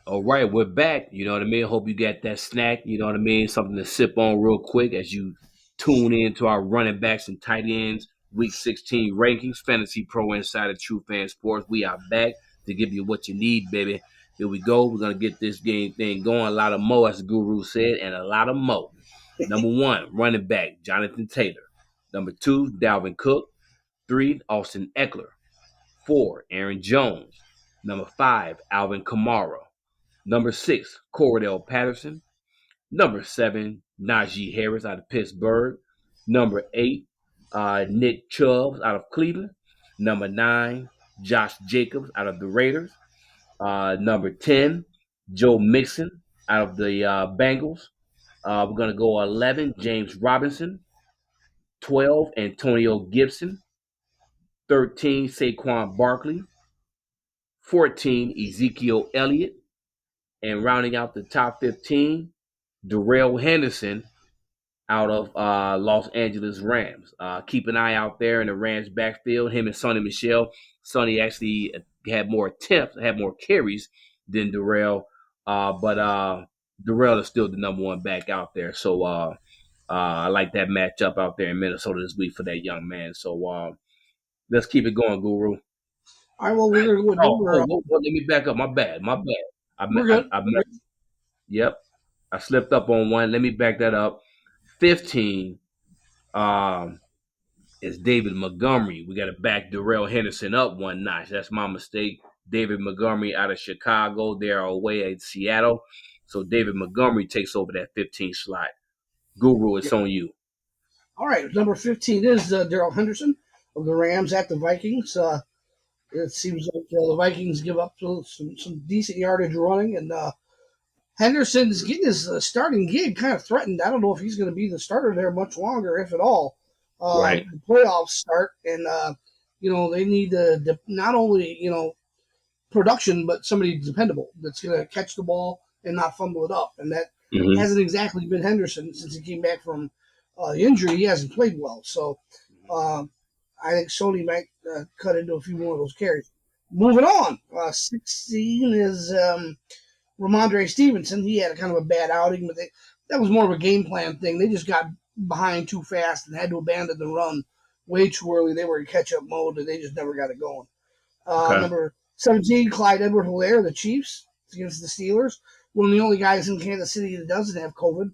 All right, we're back. You know what I mean? Hope you got that snack, you know what I mean? Something to sip on real quick as you tune in to our running backs and tight ends week 16 rankings, Fantasy Pro Insider True Fan Sports. We are back to give you what you need, baby. Here we go. We're going to get this game thing going. A lot of mo, as the guru said, and a lot of mo. Number one, running back, Jonathan Taylor. Number two, Dalvin Cook. Three, Austin Eckler. Four, Aaron Jones. Number five, Alvin Kamara. Number six, Cordell Patterson. Number seven, Najee Harris out of Pittsburgh. Number eight, Nick Chubb out of Cleveland. Number nine, Josh Jacobs out of the Raiders. Number 10, Joe Mixon out of the Bengals. We're going to go 11, James Robinson. 12, Antonio Gibson. 13, Saquon Barkley. 14, Ezekiel Elliott. And rounding out the top 15, Darrell Henderson out of Los Angeles Rams. Keep an eye out there in the Rams backfield. Him and Sonny Michel. Sonny actually had more attempts, had more carries than Darrell, but Darrell is still the number one back out there. So I like that matchup out there in Minnesota this week for that young man. So let's keep it going, Guru. All right, well, we're going to go with number. Let me back up. My bad. We're good. Yep. I slipped up on one. Let me back that up. 15 is David Montgomery. We got to back Darrell Henderson up one notch. That's my mistake. David Montgomery out of Chicago. They're away at Seattle. So David Montgomery takes over that 15 slot. Guru, it's on you. All right, number 15 is Darrell Henderson of the Rams at the Vikings. It seems like the Vikings give up some decent yardage running, and Henderson's getting his starting gig kind of threatened. I don't know if he's going to be the starter there much longer, if at all. Right. The playoffs start, and they need not only production, but somebody dependable that's going to catch the ball and not fumble it up, and that hasn't exactly been Henderson since he came back from injury. He hasn't played well, so I think Sony might cut into a few more of those carries. Moving on, 16 is Ramondre Stevenson. He had a kind of a bad outing, but that was more of a game plan thing. They just got behind too fast and had to abandon the run way too early. They were in catch-up mode, and they just never got it going. Number 17, Clyde Edwards-Helaire, the Chiefs, against the Steelers. One of the only guys in Kansas City that doesn't have COVID.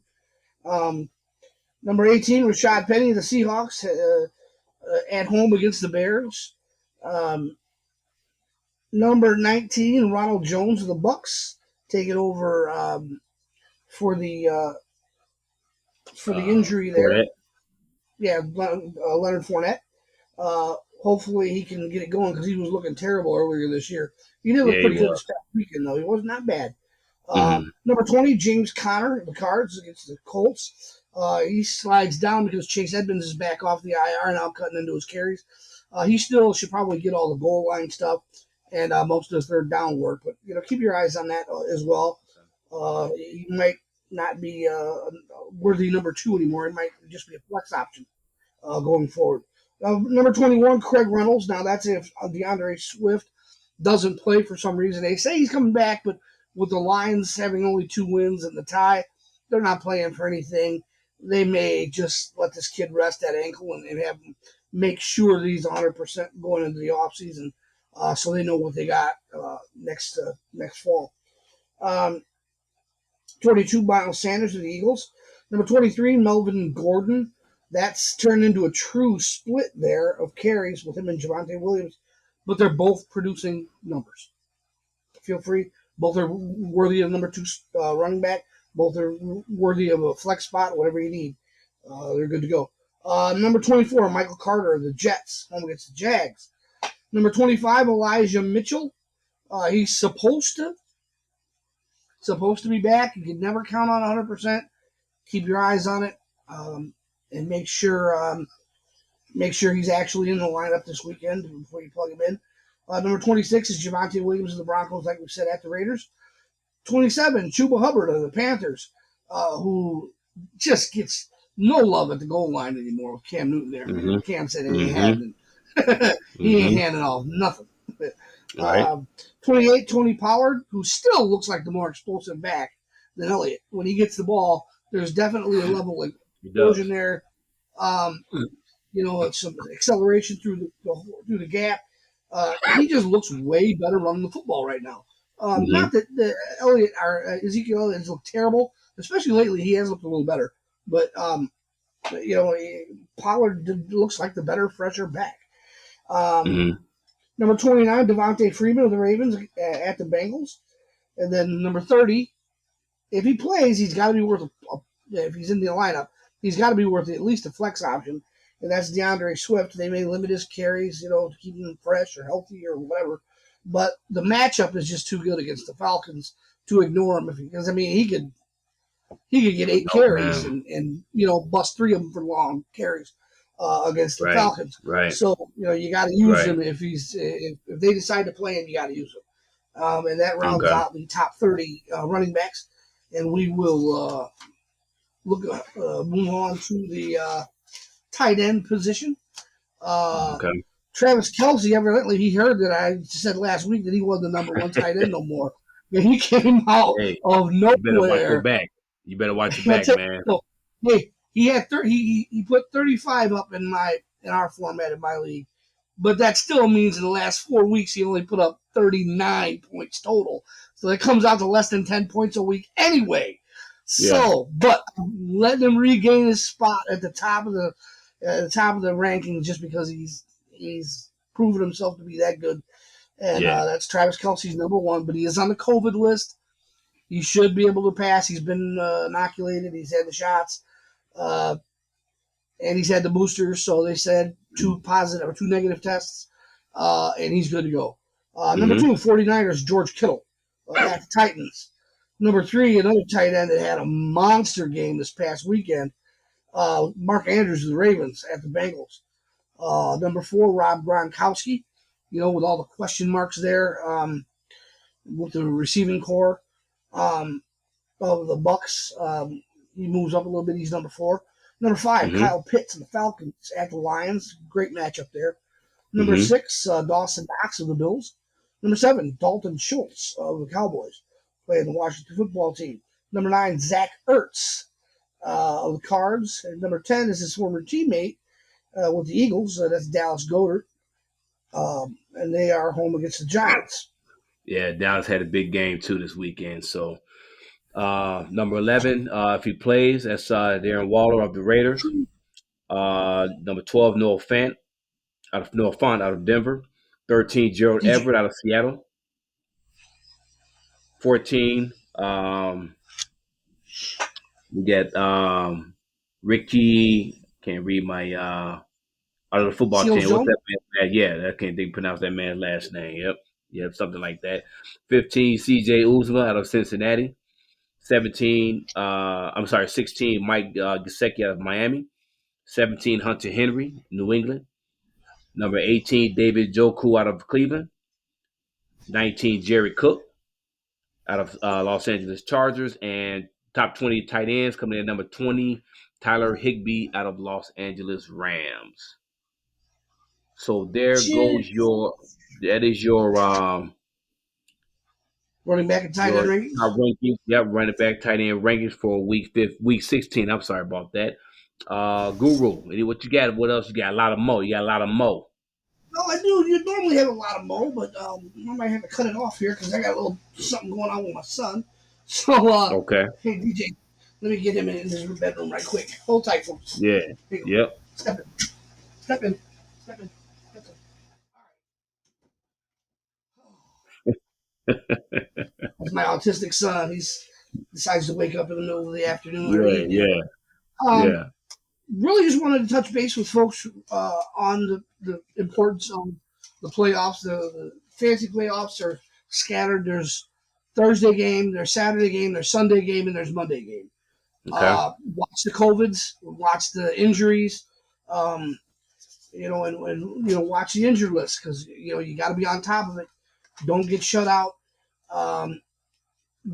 Number 18, Rashad Penny, the Seahawks, at home against the Bears. Number 19, Ronald Jones of the Bucks, taking over for the injury there. Fournette. Yeah, Leonard Fournette. Hopefully he can get it going because he was looking terrible earlier this year. He did look pretty good this past weekend, though. He was not bad. Number 20, James Conner of the Cards against the Colts. He slides down because Chase Edmonds is back off the IR now, cutting into his carries. He still should probably get all the goal line stuff and most of the third down work. But keep your eyes on that as well. He might not be worthy number 2 anymore. It might just be a flex option going forward. Number 21, Craig Reynolds. Now that's if DeAndre Swift doesn't play for some reason. They say he's coming back, but with the Lions having only 2 wins and the tie, they're not playing for anything. They may just let this kid rest that ankle and have him make sure that he's 100% going into the offseason so they know what they got next fall. 22, Miles Sanders of the Eagles. Number 23, Melvin Gordon. That's turned into a true split there of carries with him and Javonte Williams, but they're both producing numbers. Feel free. Both are worthy of number 2 running back. Both are worthy of a flex spot, whatever you need. They're good to go. Number 24, Michael Carter of the Jets, home against the Jags. Number 25, Elijah Mitchell. He's supposed to be back. You can never count on 100%. Keep your eyes on it, and make sure he's actually in the lineup this weekend before you plug him in. Number 26 is Javonte Williams of the Broncos, like we said, at the Raiders. 27, Chuba Hubbard of the Panthers, who just gets no love at the goal line anymore with Cam Newton there. Cam said he ain't handing off nothing. Right. 28, Tony Pollard, who still looks like the more explosive back than Elliott. When he gets the ball, there's definitely a level of He explosion does. there. Um, some acceleration through the gap. He just looks way better running the football right now. Mm-hmm. Not that the Elliott or Ezekiel Elliott has looked terrible, especially lately. He has looked a little better, but Pollard looks like the better, fresher back. Um, Mm-hmm. Number 29, Devontae Freeman of the Ravens at the Bengals, and then number 30, if he plays, he's got to be worth if he's in the lineup, he's got to be worth at least a flex option, and that's DeAndre Swift. They may limit his carries, to keep him fresh or healthy or whatever, but the matchup is just too good against the Falcons to ignore him because he could get I 8 carries man. and bust 3 of them for long carries against the Right. Falcons. Right. So you got to use Right. him if they decide to play him, you got to use him. And that rounds Okay. out the top 30 running backs, and we will move on to the tight end position. Uh, Okay. Travis Kelsey, evidently, he heard that I said last week that he wasn't the number one tight end no more. And he came out Hey, of you better watch your nowhere. back. You better watch your back, man. So, hey, he had he put 35 up in our format in my league, but that still means in the last 4 weeks he only put up 39 points total. So that comes out to less than 10 points a week anyway. Yeah. So, but letting him regain his spot at the top of the rankings just because he's proven himself to be that good. And Yeah. that's Travis Kelsey's number one, but he is on the COVID list. He should be able to pass. He's been inoculated. He's had the shots, uh, and he's had the boosters. So they said 2 negative tests, and he's good to go. Number Mm-hmm. two, 49ers, George Kittle at the Titans. Number three, another tight end that had a monster game this past weekend, Mark Andrews of the Ravens at the Bengals. Number four, Rob Gronkowski, with all the question marks there with the receiving core. Um, of the Bucks. He moves up a little bit. He's number four. Number five, Mm-hmm. Kyle Pitts of the Falcons at the Lions. Great matchup there. Number Mm-hmm. six, Dawson Knox of the Bills. Number seven, Dalton Schultz of the Cowboys, playing the Washington football team. Number nine, Zach Ertz of the Cards. And number 10 is his former teammate with the Eagles. That's Dallas Goedert. And they are home against the Giants. Yeah, Dallas had a big game too this weekend. So number 11, if he plays, that's Darren Waller of the Raiders. Number 12, Noah Fant out of Denver. 13, Gerald DJ. Everett out of Seattle. 14, we get Ricky. Can't read my out of the football Seals team. What's Jones. that man's name? Yeah, I can't think pronounce that man's last name. Yep. Yep, something like that. 15, CJ Uzma out of Cincinnati. 16, Mike Gesicki out of Miami. 17, Hunter Henry, New England. Number 18, David Joku out of Cleveland. 19, Jerry Cook out of Los Angeles Chargers. And top 20 tight ends coming in at number 20, Tyler Higbee out of Los Angeles Rams. So that is Running back and tight end your rankings. top rankings. Yep, running back tight end rankings for week 16. I'm sorry about that. Guru, what you got? What else you got? A lot of mo. You got a lot of mo. No, I do. You normally have a lot of mo, but I might have to cut it off here because I got a little something going on with my son. So, Okay. hey, DJ, let me get him in his bedroom right quick. Hold tight, folks. Yeah. Here you go. Yep. Step in. Step in. Step in. Step in. That's my autistic son. He's decides to wake up in the middle of the afternoon or Yeah. evening. Yeah. Um, Yeah. Really just wanted to touch base with folks on the importance of the playoffs. The fantasy playoffs are scattered. There's Thursday game, there's Saturday game, there's Sunday game, and there's Monday game. Okay. Watch the COVIDs, watch the injuries, um, and watch the injured list because you got to be on top of it. Don't get shut out. Um,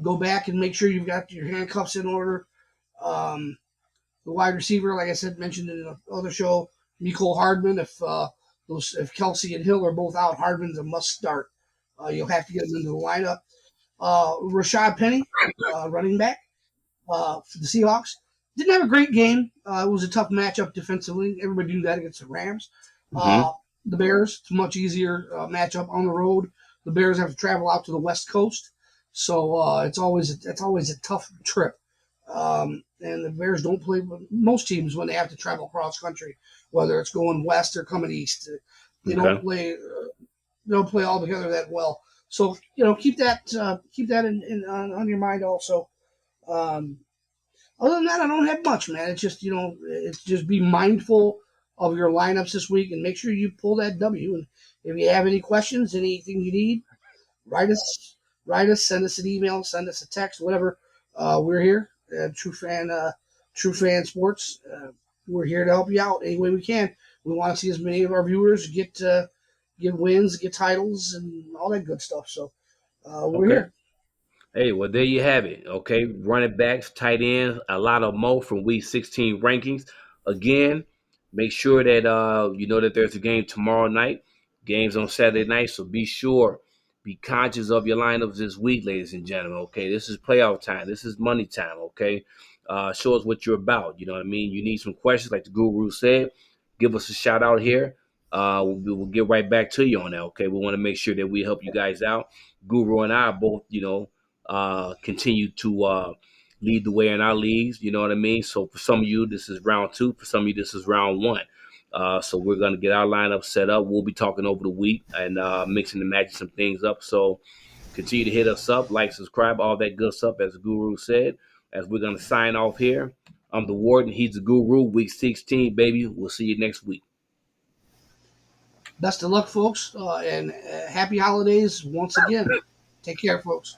Go back and make sure you've got your handcuffs in order. Um, the wide receiver, like I said, mentioned in the other show, Mecole Hardman. If Kelsey and Hill are both out, Hardman's a must start You'll have to get him into the lineup. Rashad Penny, running back for the Seahawks, didn't have a great game. It was a tough matchup defensively. Everybody knew that against the Rams. Mm-hmm. The Bears, it's a much easier matchup on the road. The Bears have to travel out to the West Coast, so it's always a tough trip. And the Bears don't play most teams when they have to travel across country, whether it's going west or coming east. They don't Okay. play. They don't play all together that well. So keep that on your mind also. Um, Other than that, I don't have much, man. It's just be mindful of your lineups this week and make sure you pull that W. And if you have any questions, anything you need, write us, send us an email, send us a text, whatever. We're here, True Fan Sports. We're here to help you out any way we can. We want to see as many of our viewers get wins, get titles, and all that good stuff. So we're Okay. here. Hey, well, there you have it. Okay, running backs, tight ends, a lot of mo from Week 16 rankings. Again, make sure that you know that there's a game tomorrow night. Games on Saturday night, so be sure, be conscious of your lineups this week, ladies and gentlemen. Okay, this is playoff time. This is money time. Okay, show us what you're about. You know what I mean. You need some questions, like the Guru said. Give us a shout out here. We'll get right back to you on that. Okay, we want to make sure that we help you guys out. Guru and I are both, continue to lead the way in our leagues. You know what I mean? So for some of you, this is round two. For some of you, this is round one. So we're going to get our lineup set up. We'll be talking over the week and mixing and matching some things up. So continue to hit us up, like, subscribe, all that good stuff, as the Guru said. As we're going to sign off here, I'm the Warden. He's the Guru. Week 16, baby. We'll see you next week. Best of luck, folks, and happy holidays once again. Take care, folks.